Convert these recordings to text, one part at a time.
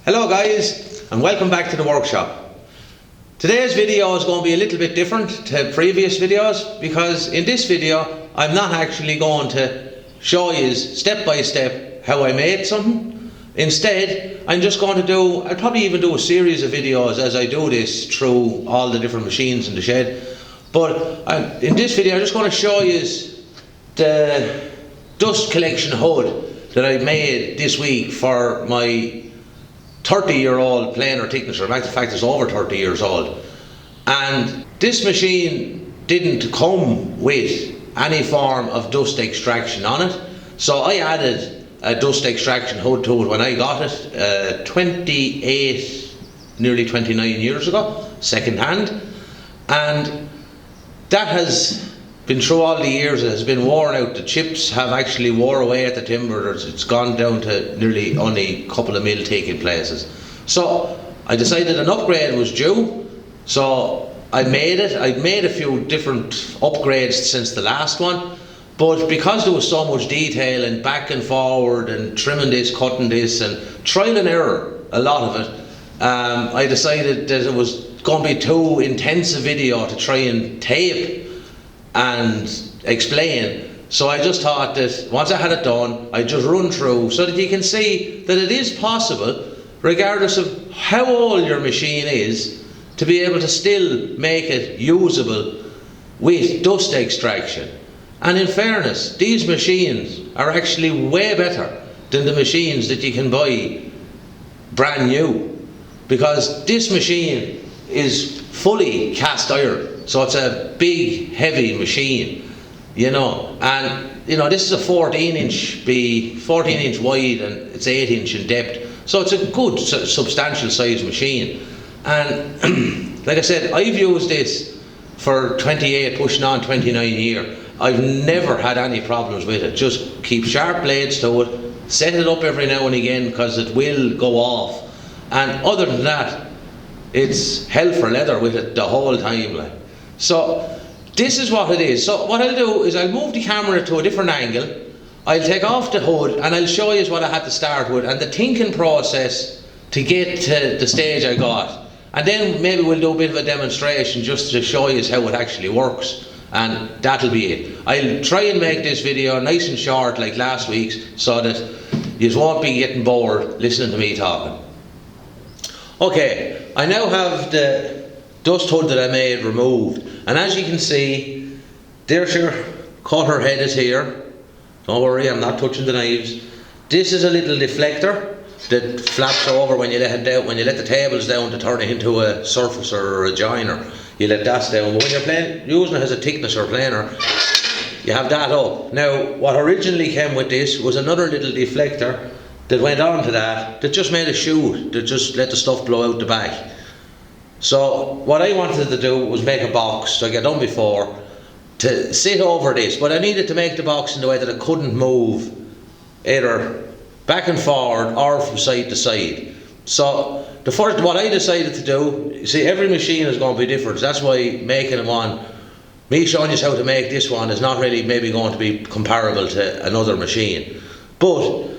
Hello guys, and welcome back to the workshop. Today's video is going to be a little bit different to previous videos because in this video I'm not actually going to show you step by step how I made something. Instead, I'm just going to I'll probably even do a series of videos as I do this through all the different machines in the shed. But in this video I'm just going to show you the dust collection hood that I made this week for my 30-year-old planer thicknesser. In fact, it's over 30 years old. And this machine didn't come with any form of dust extraction on it. So I added a dust extraction hood to it when I got it 28, nearly 29 years ago, second hand. And that has been through all the years. It has been worn out. The chips have actually wore away at the timber. It's gone down to nearly only a couple of mil thick in places. So I decided an upgrade was due. So I made it. I'd made a few different upgrades since the last one, but because there was so much detail and back and forward and trimming this, cutting this, and trial and error, a lot of it, I decided that it was going to be too intense a video to try and tape and explain. So I just thought that once I had it done, I'd just run through so that you can see that it is possible, regardless of how old your machine is, to be able to still make it usable with dust extraction. And in fairness, these machines are actually way better than the machines that you can buy brand new, because this machine is fully cast iron. So it's a big, heavy machine, and this is a 14 inch wide, and it's 8 inch in depth. So it's a good, substantial size machine. And like I said, I've used this for 28, pushing on 29 years. I've never had any problems with it. Just keep sharp blades to it, set it up every now and again because it will go off. And other than that, it's hell for leather with it the whole time. So this is what it is. So what I'll do is I'll move the camera to a different angle. I'll take off the hood and I'll show you what I had to start with and the thinking process to get to the stage I got. And then maybe we'll do a bit of a demonstration just to show you how it actually works. And that'll be it. I'll try and make this video nice and short like last week's so that you won't be getting bored listening to me talking. Okay, I now have the dust hood that I made removed, and as you can see, there's your cutter head is here. Don't worry, I'm not touching the knives. This is a little deflector that flaps over when you let it down, when you let the tables down to turn it into a surfacer or a joiner. You let that down, but when you're using it as a thicknesser planer, you have that up. Now, what originally came with this was another little deflector that went on to that just made a chute that just let the stuff blow out the back. So what I wanted to do was make a box, like I done before, to sit over this, but I needed to make the box in the way that it couldn't move either back and forward or from side to side. So what I decided to do, you see, every machine is going to be different. That's why making them me showing you how to make this one is not really maybe going to be comparable to another machine. But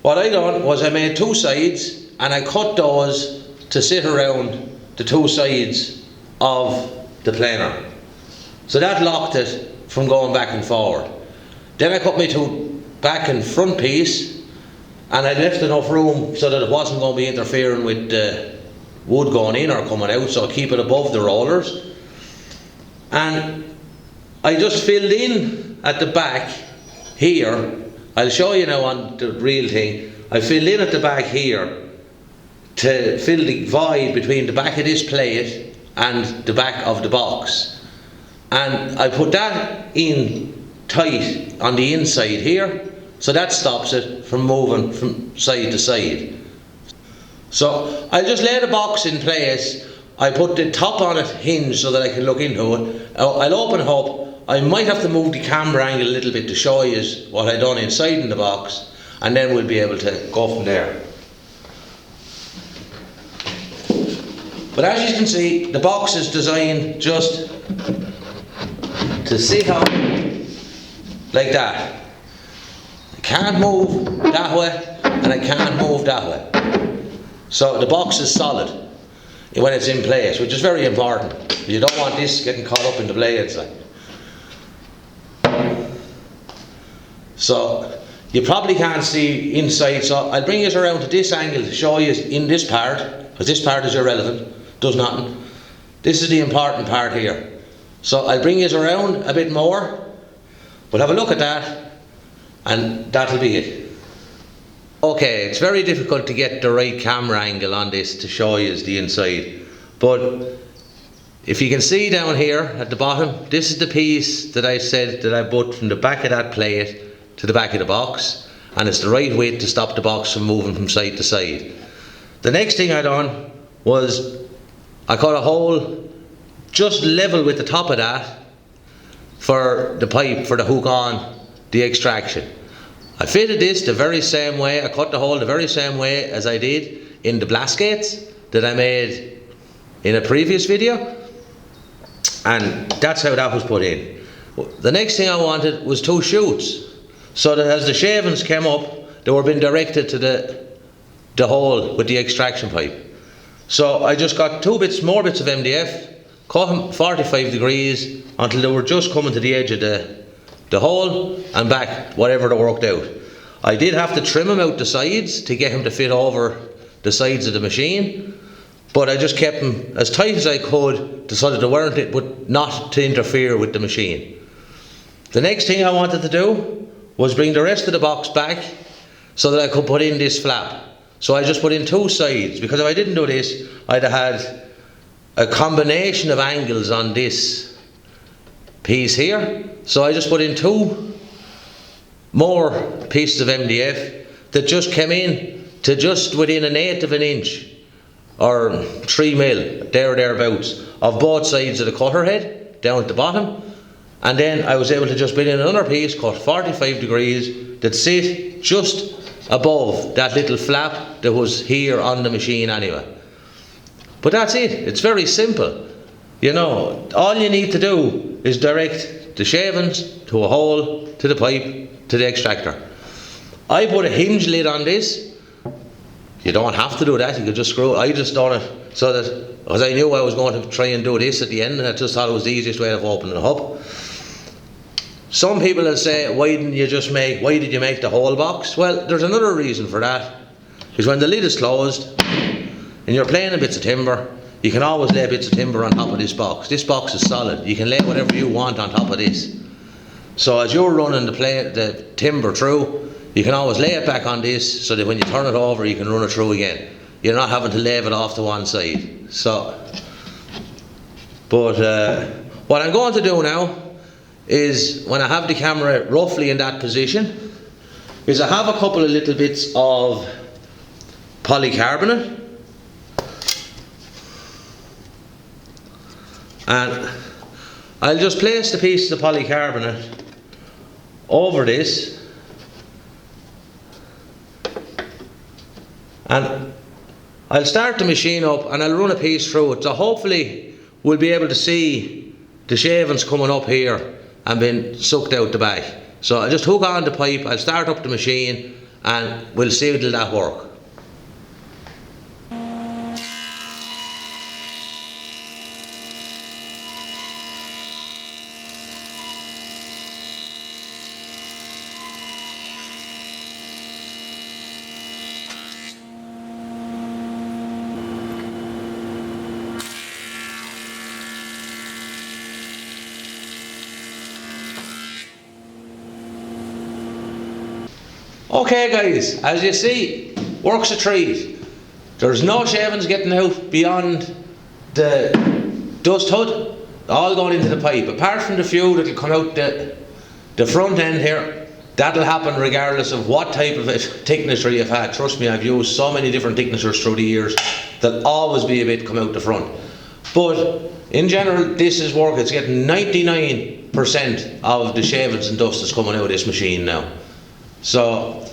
what I done was I made two sides and I cut those to sit around the two sides of the planer. So that locked it from going back and forward. Then I cut my two back and front piece, and I left enough room so that it wasn't going to be interfering with the wood going in or coming out, so I keep it above the rollers. And I just filled in at the back here. I'll show you now on the real thing. I filled in at the back here to fill the void between the back of this plate and the back of the box. And I put that in tight on the inside here, so that stops it from moving from side to side. So I'll just lay the box in place. I put the top on it hinged so that I can look into it. I'll open it up. I might have to move the camera angle a little bit to show you what I done inside in the box, and then we'll be able to go from there. But as you can see, the box is designed just to sit on like that. You can't move that way, and I can't move that way. So the box is solid when it's in place, which is very important. You don't want this getting caught up in the blades. So you probably can't see inside, so I'll bring you around to this angle to show you in this part, because this part is irrelevant, does nothing. This is the important part here. So I'll bring you around a bit more. We'll have a look at that, and that'll be it. Okay, it's very difficult to get the right camera angle on this to show you the inside, but if you can see down here at the bottom, this is the piece that I said that I put from the back of that plate to the back of the box, and it's the right weight to stop the box from moving from side to side. The next thing I done was I cut a hole just level with the top of that for the pipe, for the hook on the extraction. I fitted this the very same way, I cut the hole the very same way as I did in the blast gates that I made in a previous video, and that's how that was put in. The next thing I wanted was 2 chutes, so that as the shavings came up, they were being directed to the hole with the extraction pipe. So I just got more bits of MDF, cut them 45 degrees until they were just coming to the edge of the hole and back, whatever they worked out. I did have to trim them out the sides to get them to fit over the sides of the machine, but I just kept them as tight as I could so that they weren't, but not to interfere with the machine. The next thing I wanted to do was bring the rest of the box back so that I could put in this flap. So I just put in 2 sides, because if I didn't do this, I'd have had a combination of angles on this piece here. So I just put in 2 more pieces of MDF that just came in to just within 1/8 of an inch or 3 mil, thereabouts, of both sides of the cutter head down at the bottom. And then I was able to just put in another piece cut 45 degrees that sit just above that little flap that was here on the machine anyway. But that's it, it's very simple. You know, all you need to do is direct the shavings to a hole, to the pipe, to the extractor. I put a hinge lid on this. You don't have to do that, you could just screw it. I just done it so that, because I knew I was going to try and do this at the end, and I just thought it was the easiest way of opening it up. Some people will say, why did you make the whole box? Well, there's another reason for that. Because when the lid is closed and you're playing in bits of timber, you can always lay bits of timber on top of this box. This box is solid. You can lay whatever you want on top of this. So as you're running the timber through, you can always lay it back on this so that when you turn it over, you can run it through again. You're not having to lay it off to one side. So, but what I'm going to do now is, when I have the camera roughly in that position, is I have a couple of little bits of polycarbonate, and I'll just place the pieces of polycarbonate over this, and I'll start the machine up and I'll run a piece through it, so hopefully we'll be able to see the shavings coming up here and being sucked out the back. So I'll just hook on the pipe, I'll start up the machine, and we'll see will that work. Okay guys, as you see, works a treat. There's no shavings getting out beyond the dust hood, all going into the pipe. Apart from the few that'll come out the front end here, that'll happen regardless of what type of thicknesser you've had. Trust me, I've used so many different thicknessers through the years. There'll always be a bit come out the front. But in general, this is work. It's getting 99% of the shavings and dust that's coming out of this machine now. So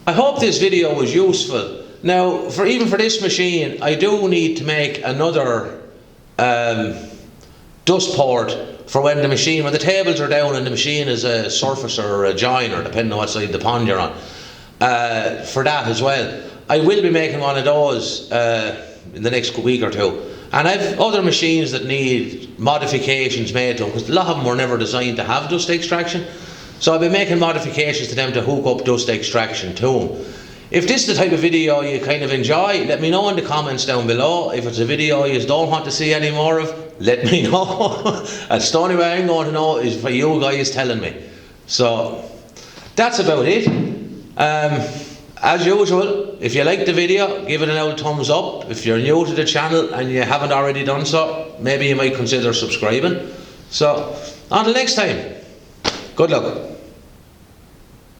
I hope this video was useful. Now, even for this machine, I do need to make another dust port for when the tables are down and the machine is a surfacer or a joiner, depending on what side of the pond you're on. for that as well. I will be making one of those in the next week or two. And I've other machines that need modifications made to them, because a lot of them were never designed to have dust extraction. So I'll be making modifications to them to hook up dust extraction to them. If this is the type of video you kind of enjoy, let me know in the comments down below. If it's a video you don't want to see any more of, let me know. That's the only way I'm going to know is for you guys telling me. So that's about it. As usual, if you like the video, give it an old thumbs up. If you're new to the channel and you haven't already done so, maybe you might consider subscribing. So until next time, good luck.